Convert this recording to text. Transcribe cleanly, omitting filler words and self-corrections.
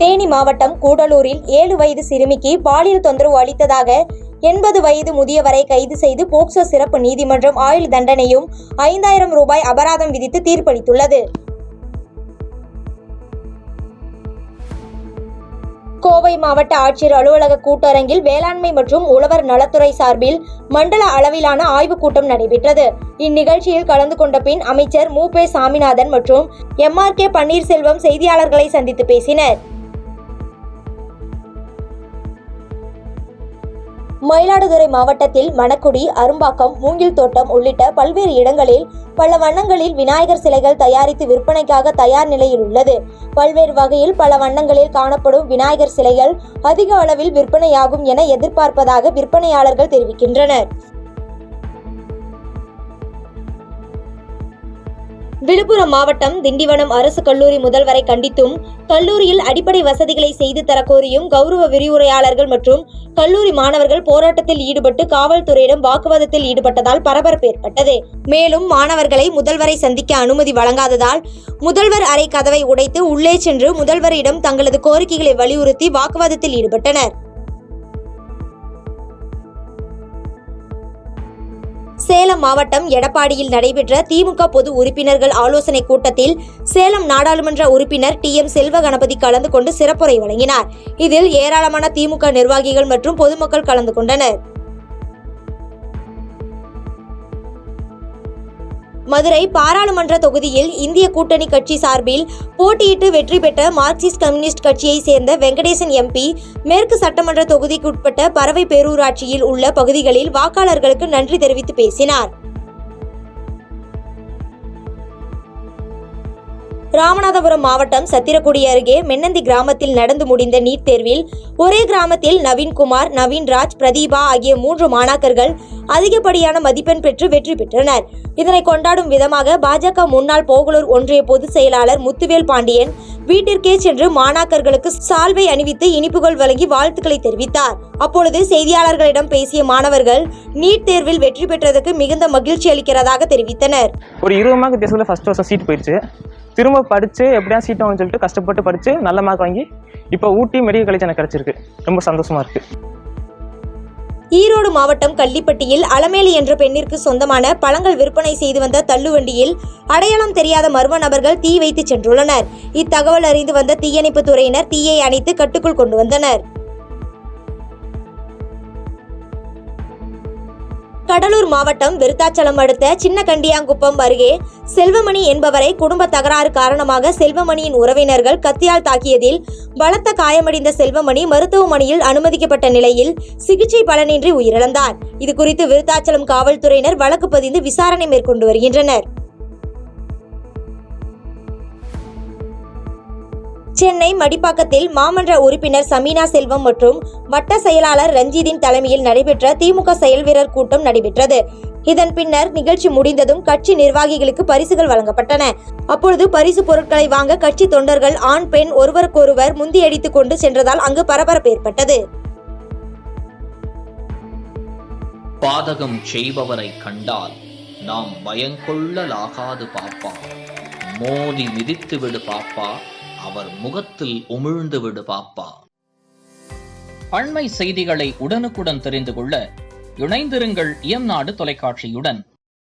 தேனி மாவட்டம் கூடலூரில் 7 வயது சிறுமிக்கு பாலியல் தொந்தரவு அளித்ததாக 80 வயது முதியவரை கைது செய்து போக்சோ சிறப்பு நீதிமன்றம் ஆயுள் தண்டனையும் 5000 ரூபாய் அபராதம் விதித்து தீர்ப்பளித்துள்ளது. கோவை மாவட்ட ஆட்சியர் அலுவலக கூட்டரங்கில் வேளாண்மை மற்றும் உழவர் நலத்துறை சார்பில் மண்டல அளவிலான ஆய்வுக் கூட்டம் நடைபெற்றது. இந்நிகழ்ச்சியில் கலந்து கொண்ட பின் அமைச்சர் மு.பே. சாமிநாதன் மற்றும் MRK பன்னீர்செல்வம் செய்தியாளர்களை சந்தித்து பேசினர். மயிலாடுதுறை மாவட்டத்தில் மணக்குடி, அரும்பாக்கம், மூங்கில் தோட்டம் உள்ளிட்ட பல்வேறு இடங்களில் பல வண்ணங்களில் விநாயகர் சிலைகள் தயாரித்து விற்பனைக்காக தயார் நிலையில் உள்ளது. பல்வேறு வகையில் பல வண்ணங்களில் காணப்படும் விநாயகர் சிலைகள் அதிக அளவில் விற்பனையாகும் என எதிர்பார்ப்பதாக விற்பனையாளர்கள் தெரிவிக்கின்றனர். விழுப்புரம் மாவட்டம் திண்டிவனம் அரசு கல்லூரி முதல்வரை கண்டித்தும், கல்லூரியில் அடிப்படை வசதிகளை செய்து தரக்கோரியும் கௌரவ விரிவுரையாளர்கள் மற்றும் கல்லூரி மாணவர்கள் போராட்டத்தில் ஈடுபட்டு காவல்துறையிடம் வாக்குவாதத்தில் ஈடுபட்டதால் பரபரப்பு ஏற்பட்டது. மேலும் மாணவர்களை முதல்வரை சந்திக்க அனுமதி வழங்காததால் முதல்வர் அறை கதவை உடைத்து உள்ளே சென்று முதல்வரிடம் தங்களது கோரிக்கைகளை வலியுறுத்தி வாக்குவாதத்தில் ஈடுபட்டனர். சேலம் மாவட்டம் எடப்பாடியில் நடைபெற்ற திமுக பொது உறுப்பினர்கள் ஆலோசனை கூட்டத்தில் சேலம் நாடாளுமன்ற உறுப்பினர் TM செல்வ கணபதி கலந்து கொண்டு சிறப்புரை வழங்கினார். இதில் ஏராளமான திமுக நிர்வாகிகள் மற்றும் பொதுமக்கள் கலந்து கொண்டனர். மதுரை பாராளுமன்ற தொகுதியில் இந்திய கூட்டணி கட்சி சார்பில் போட்டியிட்டு வெற்றி பெற்ற மார்க்சிஸ்ட் கம்யூனிஸ்ட் கட்சியை சேர்ந்த வெங்கடேசன் MP மேற்கு சட்டமன்ற தொகுதிக்குட்பட்ட பறவை பேரூராட்சியில் உள்ள பகுதிகளில் வாக்காளர்களுக்கு நன்றி தெரிவித்து பேசினார். ராமநாதபுரம் மாவட்டம் சத்திரக்குடி அருகே மென்னந்தி கிராமத்தில் நடந்து முடிந்த நீட் தேர்வில் ஒரே கிராமத்தில் நவீன்குமார், நவீன்ராஜ், பிரதீபா ஆகிய 3 மாணாக்கர்கள் அதிகப்படியான மதிப்பெண் பெற்று வெற்றி பெற்றனர். இதனை கொண்டாடும் விதமாக பாஜக முன்னாள் போகலூர் ஒன்றிய பொதுச் செயலாளர் முத்துவேல் பாண்டியன் வீட்டிற்கே சென்று மாணாக்கர்களுக்கு சால்வை அணிவித்து இனிப்புகள் வழங்கி வாழ்த்துக்களை தெரிவித்தார். அப்பொழுது செய்தியாளர்களிடம் பேசிய மாணவர்கள் நீட் தேர்வில் வெற்றி பெற்றதற்கு மிகுந்த மகிழ்ச்சி அளிக்கிறதாக தெரிவித்தனர். ஒரு 20 மார்க் தேர்வில் ஃபர்ஸ்ட் வருஷம் சீட் போயிடுச்சு. திரும்ப படிச்சு எப்படியா சீட் வாங்கன்னு சொல்லிட்டு கஷ்டப்பட்டு படிச்சு நல்ல மார்க் வாங்கி இப்போ ஊட்டி மெடிக்கல் காலேஜ் எனக்கு கிடைச்சிருக்கு. ரொம்ப சந்தோஷமா இருக்கு. ஈரோடு மாவட்டம் கள்ளிப்பட்டியில் அலமேலி என்ற பெண்ணிற்கு சொந்தமான பழங்கள் விற்பனை செய்து வந்த தள்ளுவண்டியில் அடையாளம் தெரியாத மர்ம நபர்கள் தீ வைத்து சென்றுள்ளனர். இத்தகவல் அறிந்து வந்த தீயணைப்பு துறையினர் தீயை அணைத்து கட்டுக்குள் கொண்டு வந்தனர். கடலூர் மாவட்டம் விருத்தாச்சலம் அடுத்த சின்ன கண்டியாங்குப்பம் அருகே செல்வமணி என்பவரை குடும்ப தகராறு காரணமாக செல்வமணியின் உறவினர்கள் கத்தியால் தாக்கியதில் பலத்த காயமடைந்த செல்வமணி மருத்துவமனையில் அனுமதிக்கப்பட்ட நிலையில் சிகிச்சை பலனின்றி உயிரிழந்தார். இதுகுறித்து விருத்தாச்சலம் காவல்துறையினர் வழக்கு பதிந்து விசாரணை மேற்கொண்டு வருகின்றனர். சென்னை மடிப்பாக்கத்தில் மாமன்ற உறுப்பினர் சமீனா செல்வம் மற்றும் வட்ட செயலாளர் ரஞ்சிதின் தலைமையில் நடைபெற்ற திமுக செயல்வீரர் கூட்டம் நடைபெற்றது. இதன் பின்னர் நிகழ்ச்சி முடிந்ததும் கட்சி நிர்வாகிகளுக்கு பரிசுகள் வழங்கப்பட்டன. அப்பொழுது பரிசு பொருட்களை வாங்க கட்சி தொண்டர்கள் ஆண், பெண் ஒருவருக்கொருவர் முந்தியடித்துக் கொண்டு சென்றதால் அங்கு பரபரப்பு ஏற்பட்டது. பாதகம் செய்பவரை கண்டால் நாம் பயங்கொள்ளலாகாது பாப்பா, மோதி மிதித்து விடு பாப்பா, அவர் முகத்தில் உமிழ்ந்து விடு பாப்பா. அண்மை செய்திகளை உடனுக்குடன் தெரிந்து கொள்ள இணைந்திருங்கள் இயம்நாடு தொலைக்காட்சியுடன்.